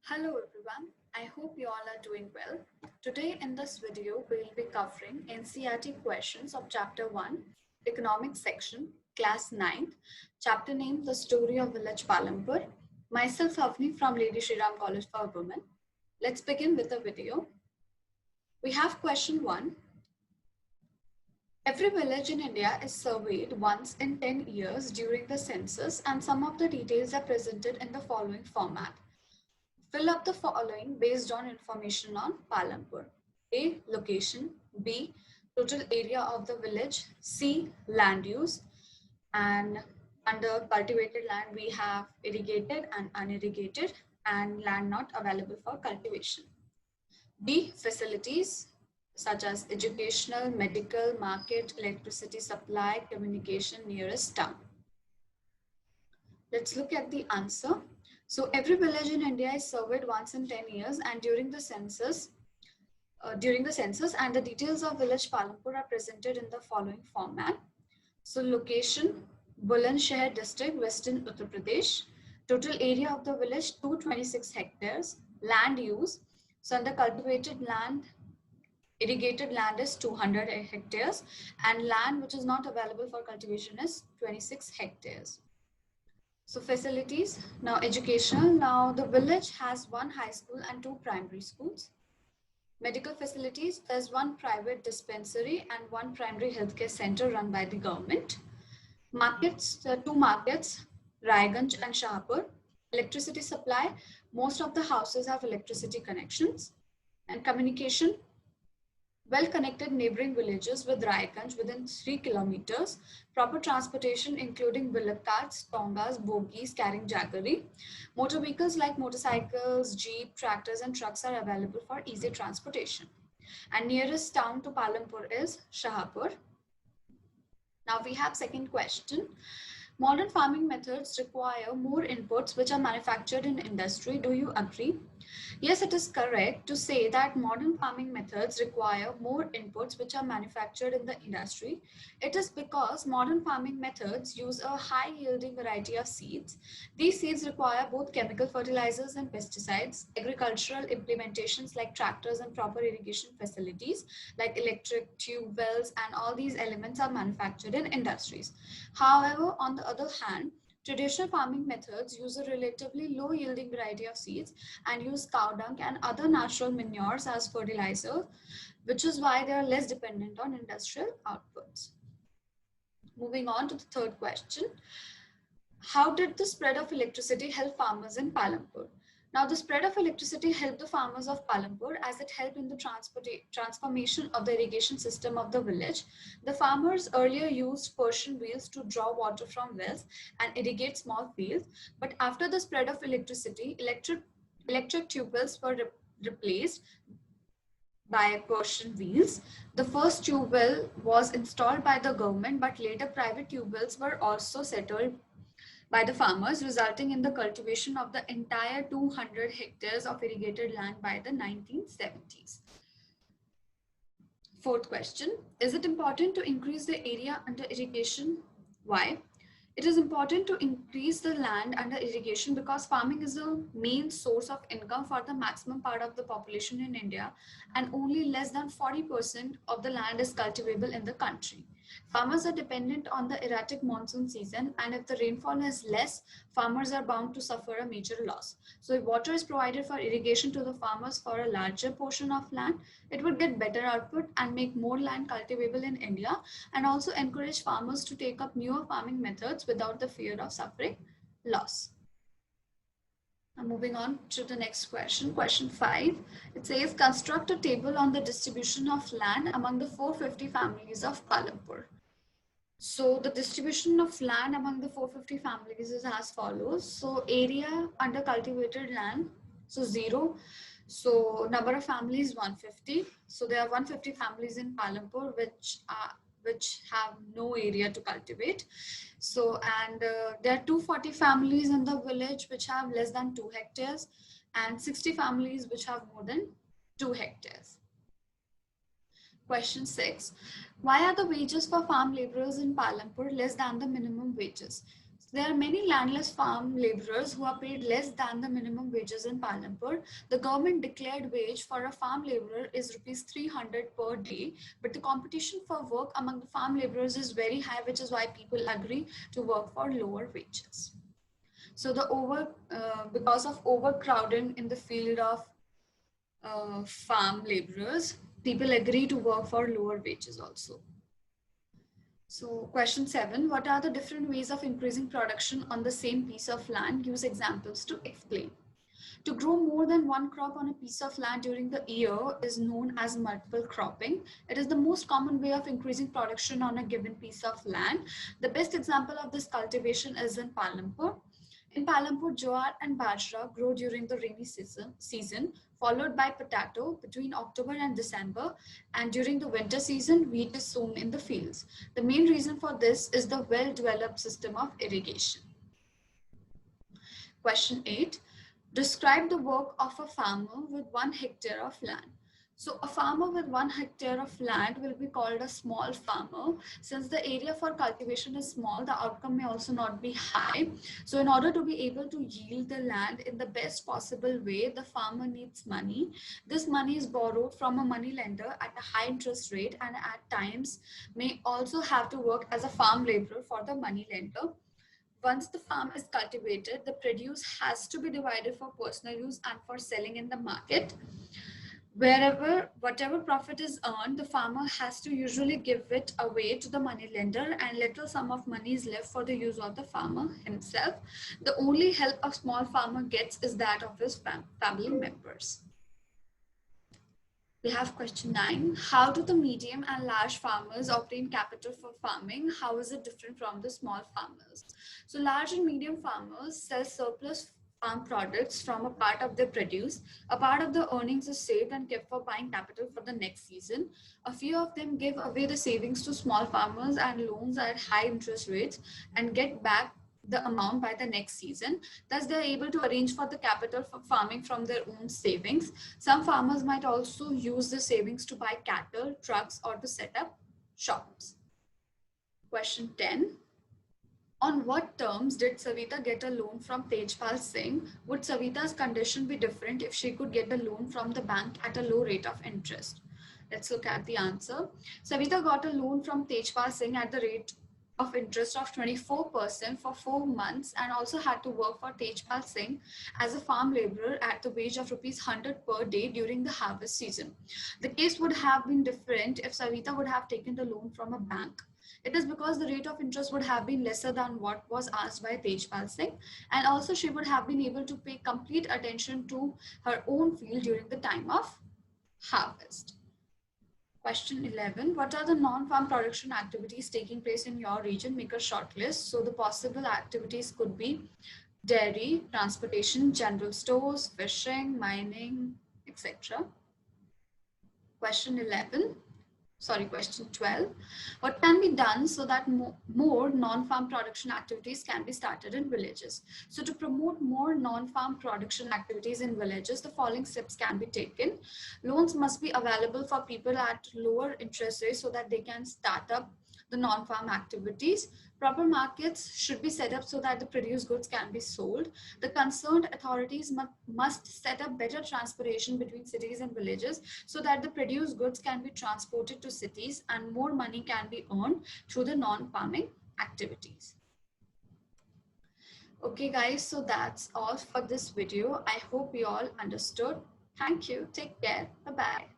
Hello everyone, I hope you all are doing well. Today in this video, we will be covering NCERT questions of Chapter 1, Economics section, Class 9th, chapter named The Story of Village Palampur. Myself Avni from Lady Shri Ram College for Women. Let's begin with the video. We have question 1. Every village in India is surveyed once in 10 years during the census, and some of the details are presented in the following format. Fill up the following based on information on Palampur. A. Location. B. Total area of the village. C. Land use. And under cultivated land, we have irrigated and unirrigated and land not available for cultivation. D. Facilities such as educational, medical, market, electricity supply, communication nearest town. Let's look at the answer. So every village in India is surveyed once in 10 years and during the census and the details of village Palampur are presented in the following format. So location, Bulandshahr district, Western Uttar Pradesh. Total area of the village 226 hectares. Land use, so under cultivated land, irrigated land is 200 hectares and land which is not available for cultivation is 26 hectares. So facilities, now educational, now the village has one high school and two primary schools. Medical facilities, there's one private dispensary and one primary healthcare center run by the government. Markets, there are two markets, Raiganj and Shahpur. Electricity supply, most of the houses have electricity connections. And communication, well-connected neighboring villages with Raiganj within 3 kilometers. Proper transportation including bullock carts, tongas, bogies carrying jaggery. Motor vehicles like motorcycles, jeep, tractors and trucks are available for easy transportation. And nearest town to Palampur is Shahpur. Now we have second question. Modern farming methods require more inputs which are manufactured in industry. Do you agree? Yes, it is correct to say that modern farming methods require more inputs which are manufactured in the industry. It is because modern farming methods use a high yielding variety of seeds. These seeds require both chemical fertilizers and pesticides, agricultural implementations like tractors and proper irrigation facilities like electric tube wells, and all these elements are manufactured in industries. However, on the other hand, traditional farming methods use a relatively low yielding variety of seeds and use cow dung and other natural manures as fertilizer, which is why they are less dependent on industrial outputs. Moving on to the third question. How did the spread of electricity help farmers in Palampur? Now, the spread of electricity helped the farmers of Palampur as it helped in the transformation of the irrigation system of the village. The farmers earlier used Persian wheels to draw water from wells and irrigate small fields. But after the spread of electricity, electric tube wells were replaced by Persian wheels. The first tube well was installed by the government, but later private tube wells were also settled by the farmers, resulting in the cultivation of the entire 200 hectares of irrigated land by the 1970s. Fourth question, is it important to increase the area under irrigation? Why? It is important to increase the land under irrigation because farming is the main source of income for the maximum part of the population in India, and only less than 40% of the land is cultivable in the country. Farmers are dependent on the erratic monsoon season, and if the rainfall is less, farmers are bound to suffer a major loss. So if water is provided for irrigation to the farmers for a larger portion of land, it would get better output and make more land cultivable in India, and also encourage farmers to take up newer farming methods without the fear of suffering loss. Now moving on to the next question, question 5. It says, construct a table on the distribution of land among the 450 families of Palampur. So the distribution of land among the 450 families is as follows. So area under cultivated land, so 0. So number of families 150. So there are 150 families in Palampur which have no area to cultivate. So, and there are 240 families in the village which have less than 2 hectares and 60 families which have more than 2 hectares. Question 6. Why are the wages for farm laborers in Palampur less than the minimum wages? There are many landless farm laborers who are paid less than the minimum wages in Palampur. The government declared wage for a farm laborer is rupees 300 per day, but the competition for work among the farm laborers is very high, which is why people agree to work for lower wages. So because of overcrowding in the field of farm laborers, people agree to work for lower wages also. So question 7, what are the different ways of increasing production on the same piece of land? Use examples to explain. To grow more than one crop on a piece of land during the year is known as multiple cropping. It is the most common way of increasing production on a given piece of land. The best example of this cultivation is in Palampur. In Palampur, jowar and bajra grow during the rainy season, followed by potato between October and December, and during the winter season, wheat is sown in the fields. The main reason for this is the well-developed system of irrigation. Question 8. Describe the work of a farmer with 1 hectare of land. So a farmer with 1 hectare of land will be called a small farmer. Since the area for cultivation is small, the outcome may also not be high. So in order to be able to yield the land in the best possible way, the farmer needs money. This money is borrowed from a money lender at a high interest rate, and at times may also have to work as a farm laborer for the money lender. Once the farm is cultivated, the produce has to be divided for personal use and for selling in the market. Whatever profit is earned, the farmer has to usually give it away to the money lender, and little sum of money is left for the use of the farmer himself. The only help a small farmer gets is that of his family members. We have question 9. How do the medium and large farmers obtain capital for farming? How is it different from the small farmers? So large and medium farmers sell surplus farm products from a part of their produce. A part of the earnings is saved and kept for buying capital for the next season. A few of them give away the savings to small farmers and loans at high interest rates and get back the amount by the next season. Thus, they are able to arrange for the capital for farming from their own savings. Some farmers might also use the savings to buy cattle, trucks, or to set up shops. Question 10. On what terms did Savita get a loan from Tejpal Singh? Would Savita's condition be different if she could get a loan from the bank at a low rate of interest? Let's look at the answer. Savita got a loan from Tejpal Singh at the rate of interest of 24% for 4 months, and also had to work for Tejpal Singh as a farm laborer at the wage of rupees 100 per day during the harvest season. The case would have been different if Savita would have taken the loan from a bank. It is because the rate of interest would have been lesser than what was asked by Tejpal Singh, and also she would have been able to pay complete attention to her own field during the time of harvest. Question 11. What are the non-farm production activities taking place in your region? Make a short list. So the possible activities could be dairy, transportation, general stores, fishing, mining, etc. Question 12. What can be done so that more non-farm production activities can be started in villages? So to promote more non-farm production activities in villages, the following steps can be taken. Loans must be available for people at lower interest rates so that they can start up the non-farm activities. Proper markets should be set up so that the produced goods can be sold. The concerned authorities must set up better transportation between cities and villages so that the produced goods can be transported to cities and more money can be earned through the non-farming activities. Okay guys, so that's all for this video. I hope you all understood. Thank you. Take care. Bye-bye.